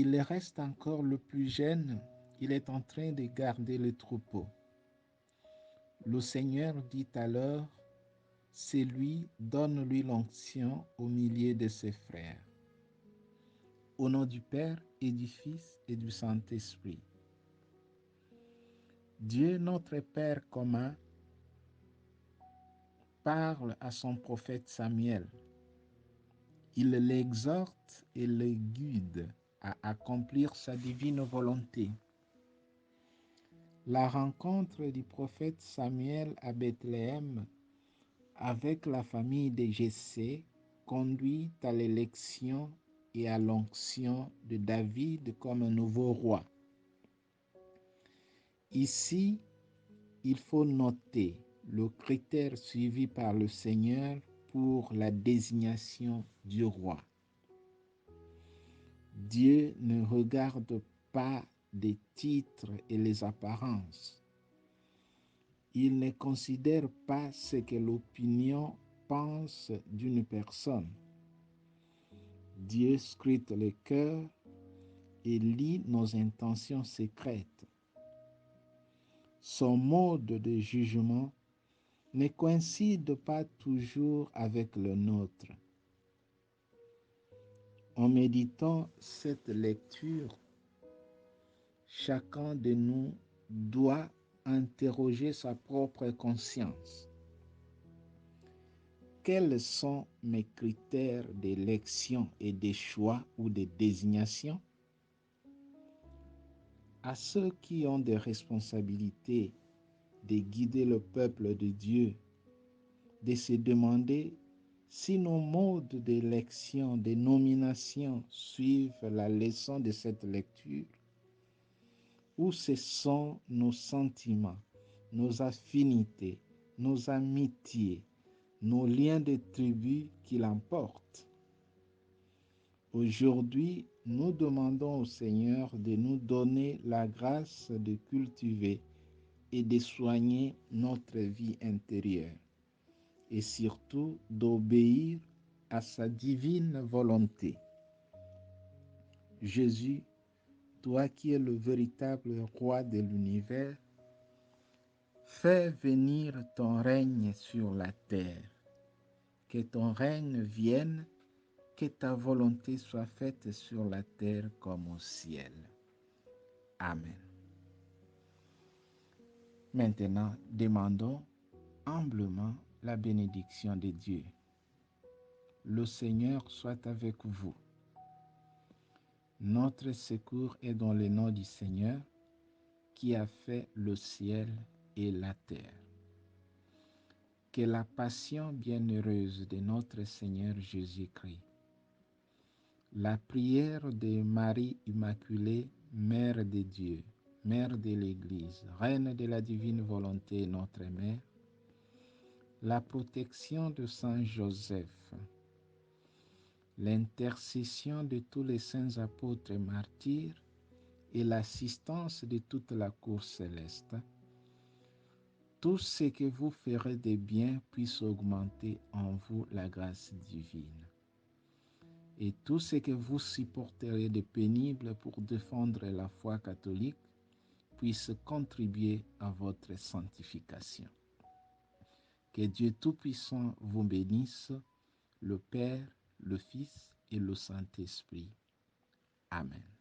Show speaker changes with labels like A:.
A: il reste encore le plus jeune, il est en train de garder le troupeau. Le Seigneur dit alors, c'est lui, donne-lui l'onction au milieu de ses frères. Au nom du Père et du Fils et du Saint-Esprit. Dieu, notre Père commun, parle à son prophète Samuel. Il l'exhorte et le guide à accomplir sa divine volonté. La rencontre du prophète Samuel à Bethléem avec la famille de Jessé conduit à l'élection et à l'onction de David comme un nouveau roi. Ici, il faut noter le critère suivi par le Seigneur pour la désignation du roi. Dieu ne regarde pas les titres et les apparences. Il ne considère pas ce que l'opinion pense d'une personne. Dieu scrute les cœurs et lit nos intentions secrètes. Son mode de jugement ne coïncide pas toujours avec le nôtre. En méditant cette lecture, chacun de nous doit interroger sa propre conscience. Quels sont mes critères d'élection et de choix ou de désignation? À ceux qui ont des responsabilités de guider le peuple de Dieu, de se demander si nos modes d'élection, de nomination suivent la leçon de cette lecture, ou ce sont nos sentiments, nos affinités, nos amitiés, nos liens de tribu qui l'emportent. Aujourd'hui, nous demandons au Seigneur de nous donner la grâce de cultiver et de soigner notre vie intérieure et surtout d'obéir à sa divine volonté. Jésus, toi qui es le véritable roi de l'univers, fais venir ton règne sur la terre. Que ton règne vienne, que ta volonté soit faite sur la terre comme au ciel. Amen. Maintenant, demandons humblement la bénédiction de Dieu. Le Seigneur soit avec vous. Notre secours est dans le nom du Seigneur qui a fait le ciel et la terre. Que la passion bienheureuse de notre Seigneur Jésus-Christ, la prière de Marie Immaculée, Mère de Dieu, Mère de l'Église, Reine de la divine volonté, notre Mère, la protection de Saint Joseph, l'intercession de tous les saints apôtres et martyrs et l'assistance de toute la cour céleste, tout ce que vous ferez de bien puisse augmenter en vous la grâce divine. Et tout ce que vous supporterez de pénible pour défendre la foi catholique puisse contribuer à votre sanctification. Que Dieu Tout-Puissant vous bénisse, le Père, le Fils et le Saint-Esprit. Amen.